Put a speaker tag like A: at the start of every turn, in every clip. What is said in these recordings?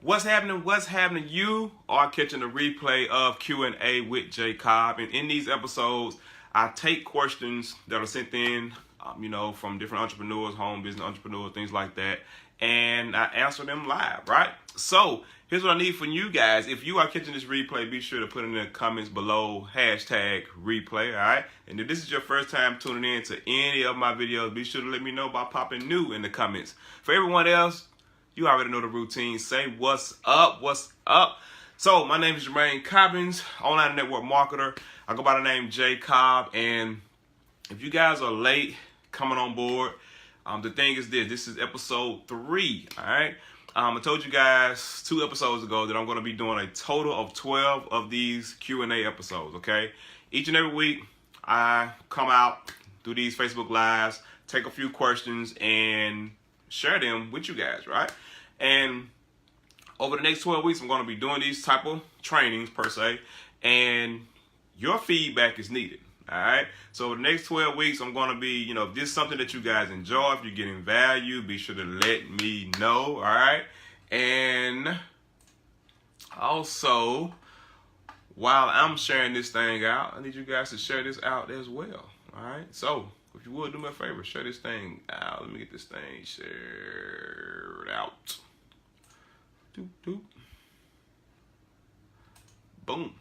A: What's happening? What's happening? You are catching a replay of Q&A with Cobb. And in these episodes, I take questions that are sent in, from different entrepreneurs, home business entrepreneurs, things like that. And I answer them live, right? So here's what I need from you guys. If you are catching this replay, be sure to put in the comments below, #replay, all right? And if this is your first time tuning in to any of my videos, be sure to let me know by popping new in the comments. For everyone else, you already know the routine. Say what's up, what's up. So my name is Jermaine Cobbins, online network marketer. I go by the name J Cobb. And if you guys are late coming on board, the thing is this is episode 3, all right? I told you guys 2 episodes ago that I'm going to be doing a total of 12 of these Q&A episodes, okay? Each and every week, I come out, do these Facebook Lives, take a few questions, and share them with you guys, right? And over the next 12 weeks, I'm going to be doing these type of trainings per se, and your feedback is needed, all right? So the next 12 weeks, I'm going to be, if this is something that you guys enjoy, if you're getting value, be sure to let me know, all right? And also, while I'm sharing this thing out, I need you guys to share this out as well, all right? So if you would, do me a favor, share this thing out. Let me get this thing shared out. Doop, doop. Boom.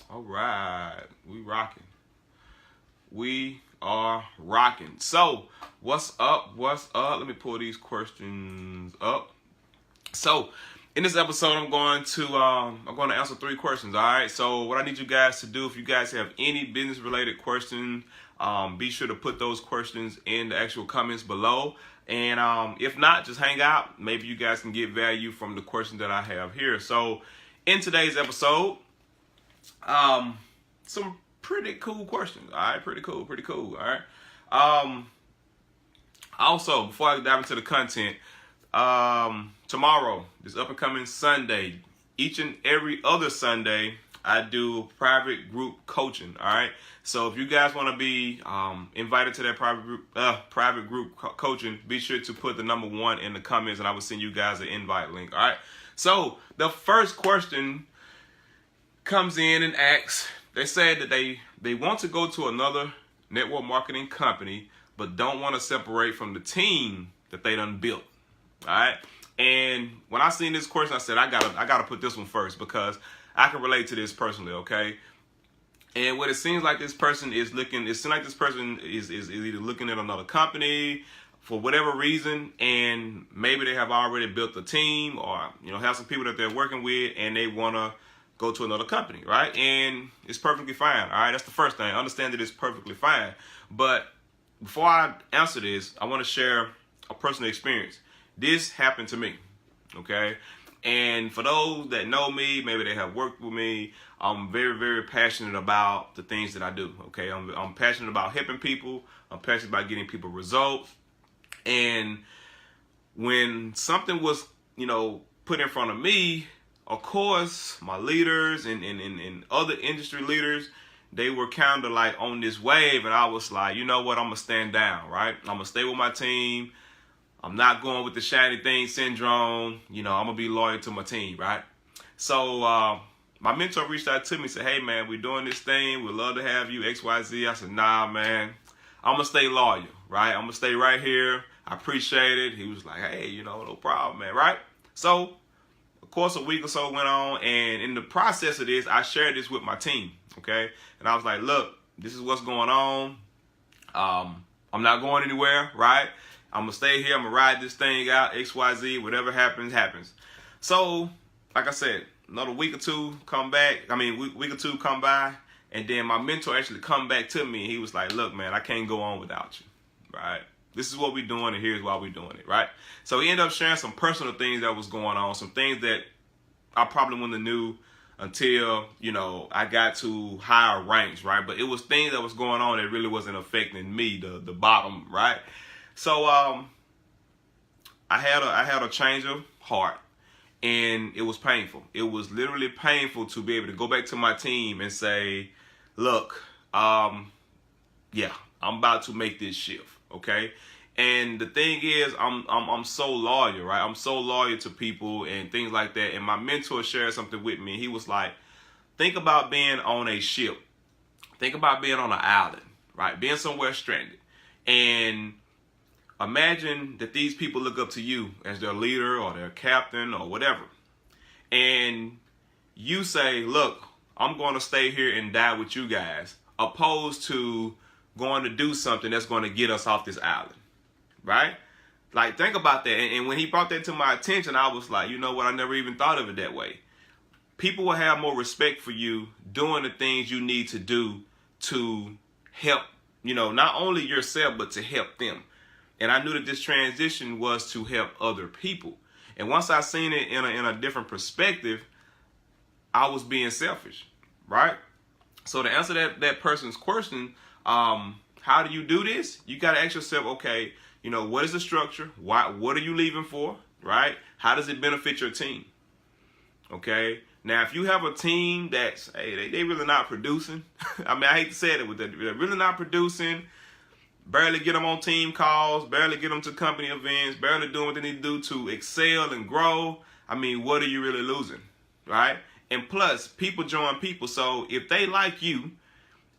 A: All right. We rocking. We are rocking. So, what's up? What's up? Let me pull these questions up. So, in this episode, I'm going to answer 3 questions. All right. So, what I need you guys to do, if you guys have any business-related questions, be sure to put those questions in the actual comments below. And if not, just hang out. Maybe you guys can get value from the questions that I have here. So in today's episode, some pretty cool questions. All right, pretty cool. All right. Also, before I dive into the content, tomorrow, this up and coming Sunday, each and every other Sunday, I do private group coaching, all right? So if you guys want to be invited to that private group coaching, be sure to put the number 1 in the comments, and I will send you guys an invite link, all right? So the first question comes in and asks, they said that they want to go to another network marketing company, but don't want to separate from the team that they done built, all right? And when I seen this question, I said, I gotta put this one first because I can relate to this personally, okay? And what it seems like this person is looking, it seems like this person is either looking at another company for whatever reason, and maybe they have already built a team or, have some people that they're working with, and they want to go to another company, right? And it's perfectly fine, all right? That's the first thing. Understand that it's perfectly fine. But before I answer this, I want to share a personal experience. This happened to me, okay? And for those that know me, maybe they have worked with me, I'm very, very passionate about the things that I do, okay? I'm passionate about helping people. I'm passionate about getting people results. And when something was, put in front of me, of course, my leaders and other industry leaders, they were kind of like on this wave. And I was like, you know what? I'm going to stand down, right? I'm going to stay with my team. I'm not going with the shiny thing syndrome. I'm going to be loyal to my team, right? So my mentor reached out to me and said, hey, man, we're doing this thing. We'd love to have you, XYZ. I said, nah, man, I'm going to stay loyal, right? I'm going to stay right here. I appreciate it. He was like, hey, no problem, man, right? So, of course, a week or so went on. And in the process of this, I shared this with my team, okay? And I was like, look, this is what's going on. I'm not going anywhere, right? I'm going to stay here. I'm going to ride this thing out, XYZ, whatever happens, happens. So, like I said, another week or two come by, and then my mentor actually come back to me, and he was like, look, man, I can't go on without you, right? This is what we're doing, and here's why we're doing it, right? So he ended up sharing some personal things that was going on, some things that I probably wouldn't have knew until, I got to higher ranks, right? But it was things that was going on that really wasn't affecting me, the bottom, right? So I had a change of heart, and it was painful. It was literally painful to be able to go back to my team and say, look, yeah, I'm about to make this shift, okay? And the thing is, I'm so loyal, right? I'm so loyal to people and things like that. And my mentor shared something with me. He was like, think about being on a ship. Think about being on an island, right? Being somewhere stranded. And imagine that these people look up to you as their leader or their captain or whatever. And you say, look, I'm going to stay here and die with you guys, opposed to going to do something that's going to get us off this island, right? Like, think about that. And when he brought that to my attention, I was like, you know what? I never even thought of it that way. People will have more respect for you doing the things you need to do to help, not only yourself, but to help them. And I knew that this transition was to help other people. And once I seen it in a different perspective, I was being selfish, right? So to answer that person's question, how do you do this? You got to ask yourself, okay, what is the structure? What are you leaving for, right? How does it benefit your team? Okay. Now, if you have a team that's, hey, they really not producing. I mean, I hate to say it, but they're really not producing. Barely get them on team calls, barely get them to company events, barely doing what they need to do to excel and grow. I mean, what are you really losing, right? And plus, people join people. So if they like you,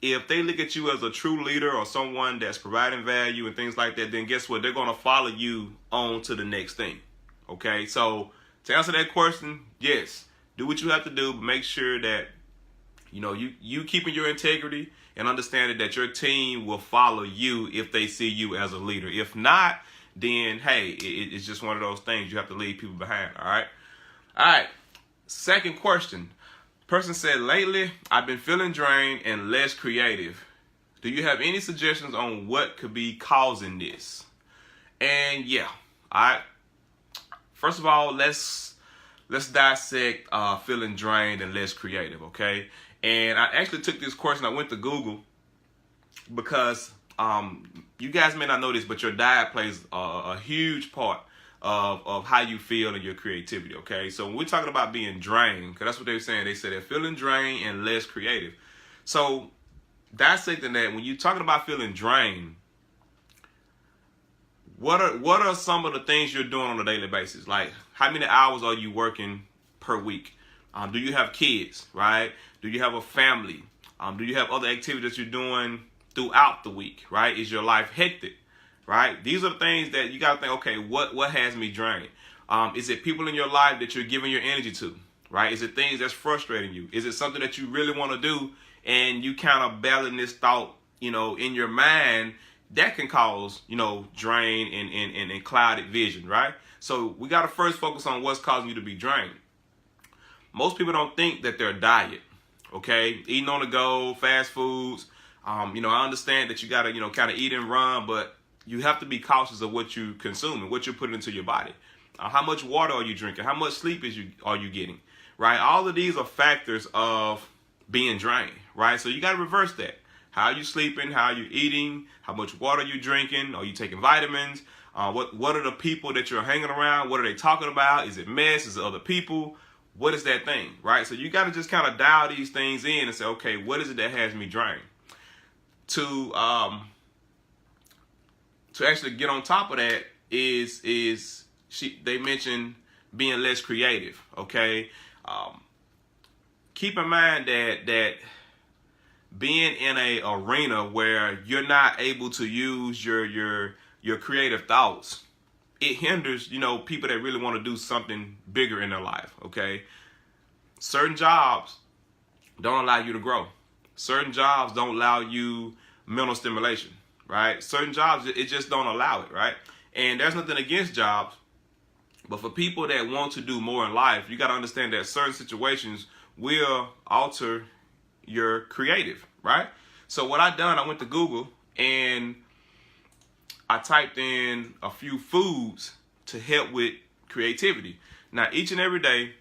A: if they look at you as a true leader or someone that's providing value and things like that, then guess what? They're going to follow you on to the next thing. Okay, so to answer that question, yes, do what you have to do, but make sure that you keeping your integrity and understanding that your team will follow you if they see you as a leader. If not, then hey, it's just one of those things. You have to leave people behind. All right. Second question. Person said, lately I've been feeling drained and less creative. Do you have any suggestions on what could be causing this? And yeah, first of all, let's dissect feeling drained and less creative, okay? And I actually took this course and I went to Google because you guys may not know this, but your diet plays a huge part of how you feel and your creativity, okay? So when we're talking about being drained, because that's what they're saying, they said they're feeling drained and less creative. So dissecting that, when you're talking about feeling drained, what are some of the things you're doing on a daily basis? Like, how many hours are you working per week? Do you have kids, right? Do you have a family? Do you have other activities you're doing throughout the week, right? Is your life hectic, right? These are the things that you got to think, okay, what has me drained? Is it people in your life that you're giving your energy to, right? Is it things that's frustrating you? Is it something that you really want to do and you kind of battling this thought, in your mind that can cause, drain and clouded vision, right? So we got to first focus on what's causing you to be drained. Most people don't think that their diet, okay, eating on the go, fast foods. I understand that you got to, kind of eat and run, but you have to be cautious of what you consume and what you're putting into your body. How much water are you drinking? How much sleep are you getting? Right? All of these are factors of being drained, right? So you got to reverse that. How are you sleeping? How are you eating? How much water are you drinking? Are you taking vitamins? What are the people that you're hanging around? What are they talking about? Is it mess? Is it other people? What is that thing, right? So you got to just kind of dial these things in and say, okay, what is it that has me drained? To actually get on top of that they mentioned being less creative, okay? Keep in mind that being in a arena where you're not able to use your creative thoughts, it hinders, people that really want to do something bigger in their life, okay? Certain jobs don't allow you to grow. Certain jobs don't allow you mental stimulation, right? Certain jobs, it just don't allow it, right? And there's nothing against jobs, but for people that want to do more in life, you got to understand that certain situations will alter your creative, right? So what I done, I went to Google and I typed in a few foods to help with creativity. Now, each and every day,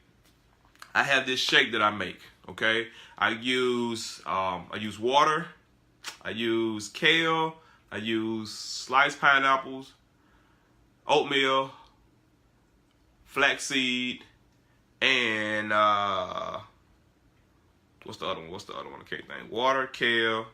A: I have this shake that I make, okay? I use water, I use kale, I use sliced pineapples, oatmeal, flaxseed, and what's the other one? I can't think. Water, kale,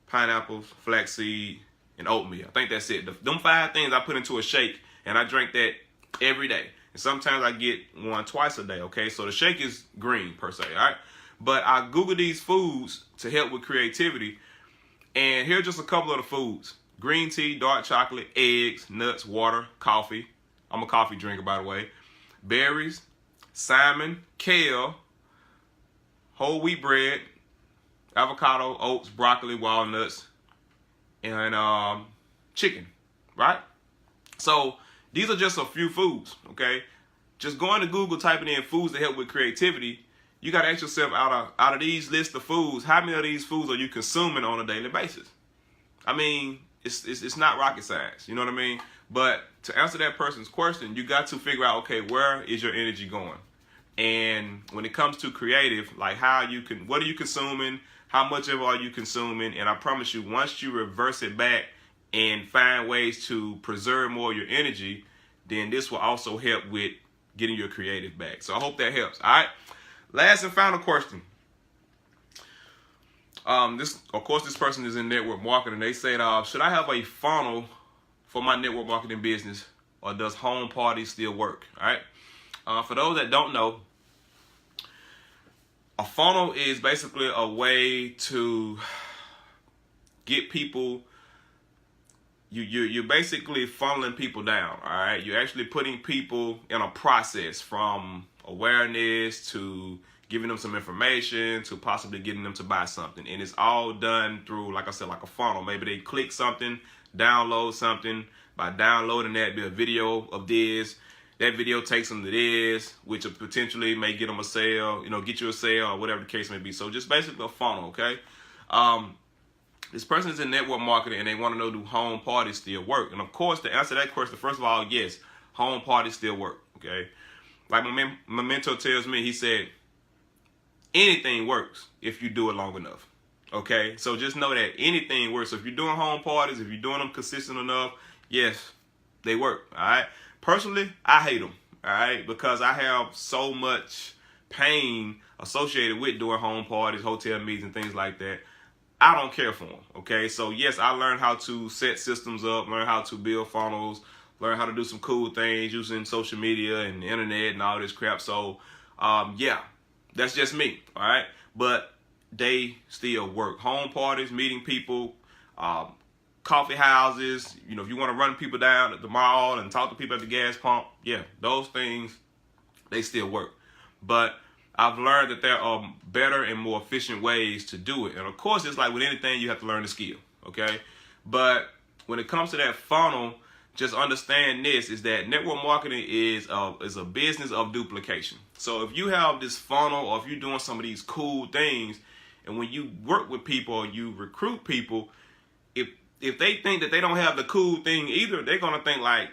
A: pineapples, flaxseed, and oatmeal. I think that's it. Them 5 things I put into a shake, and I drink that every day. And sometimes I get one twice a day, okay? So the shake is green, per se, all right? But I Google these foods to help with creativity, and here are just a couple of the foods. Green tea, dark chocolate, eggs, nuts, water, coffee. I'm a coffee drinker, by the way. Berries, salmon, kale, whole wheat bread, avocado, oats, broccoli, walnuts, and chicken, right? So these are just a few foods, okay? Just going to Google, typing in foods that help with creativity, you got to ask yourself, out of these list of foods, how many of these foods are you consuming on a daily basis? I mean, it's not rocket science, you know what I mean? But to answer that person's question, you got to figure out, okay, where is your energy going? And when it comes to creative, like what are you consuming? How much of it are you consuming? And I promise you, once you reverse it back and find ways to preserve more of your energy, then this will also help with getting your creative back. So I hope that helps. All right. Last and final question. This person is in network marketing. They said, should I have a funnel for my network marketing business, or does home parties still work? All right. For those that don't know, a funnel is basically a way to get people. You're basically funneling people down. All right. You're actually putting people in a process from awareness to giving them some information to possibly getting them to buy something. And it's all done through, like I said, like a funnel. Maybe they click something, download something. By downloading that, be a video of this. That video takes them to this, which potentially may get them a sale, get you a sale or whatever the case may be. So just basically a funnel, okay? This person is in network marketing and they want to know, do home parties still work? And of course, to answer that question, first of all, yes, home parties still work, okay? Like my mentor tells me, he said, anything works if you do it long enough. Okay, so just know that anything works. So if you're doing home parties, if you're doing them consistent enough, yes, they work. All right. Personally, I hate them. All right, because I have so much pain associated with doing home parties, hotel meetings, and things like that. I don't care for them. Okay, so yes, I learned how to set systems up, learn how to build funnels, learn how to do some cool things using social media and the internet and all this crap. So yeah. That's just me, all right? But they still work. Home parties, meeting people, coffee houses, if you want to run people down at the mall and talk to people at the gas pump, yeah, those things, they still work. But I've learned that there are better and more efficient ways to do it. And of course, it's like with anything, you have to learn the skill, okay? But when it comes to that funnel, just understand this, is that network marketing is a business of duplication. So if you have this funnel, or if you're doing some of these cool things, and when you work with people or you recruit people, if they think that they don't have the cool thing either, they're going to think like,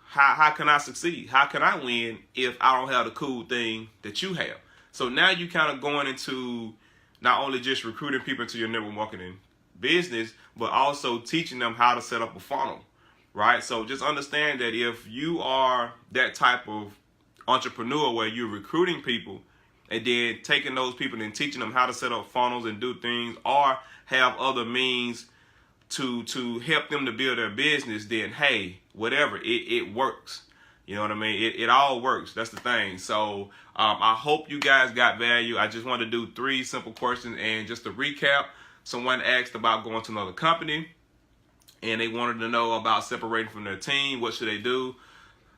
A: how can I succeed? How can I win if I don't have the cool thing that you have? So now you kind of going into not only just recruiting people into your network marketing business, but also teaching them how to set up a funnel. Right? So just understand that if you are that type of entrepreneur where you're recruiting people and then taking those people and teaching them how to set up funnels and do things, or have other means to help them to build their business, then hey, whatever, it works. You know what I mean? It all works. That's the thing. So I hope you guys got value. I just wanted to do 3 simple questions. And just to recap, someone asked about going to another company, and they wanted to know about separating from their team. What should they do?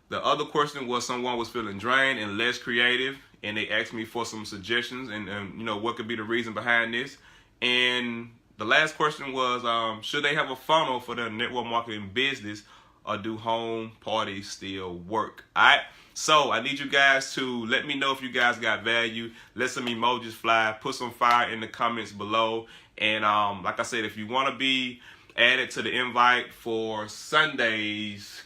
A: The other question was someone was feeling drained and less creative, and they asked me for some suggestions and what could be the reason behind this. And the last question was, should they have a funnel for their network marketing business, or do home parties still work? All right. So I need you guys to let me know if you guys got value. Let some emojis fly. Put some fire in the comments below. And like I said, if you want to be added to the invite for Sunday's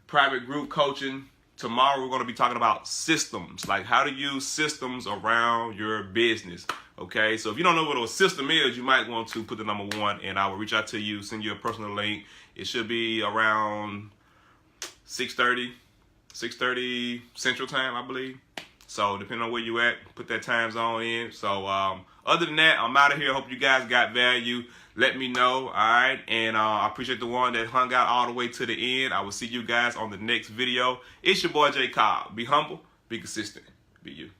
A: private group coaching, tomorrow we're going to be talking about systems, like how to use systems around your business. Okay, so if you don't know what a system is, you might want to put the number 1, and I will reach out to you, send you a personal link. It should be around 6:30 Central Time, I believe. So depending on where you at, put that time zone in. So Other than that, I'm out of here. Hope you guys got value. Let me know, all right? And I appreciate the one that hung out all the way to the end. I will see you guys on the next video. It's your boy, J. Cobb. Be humble, be consistent, be you.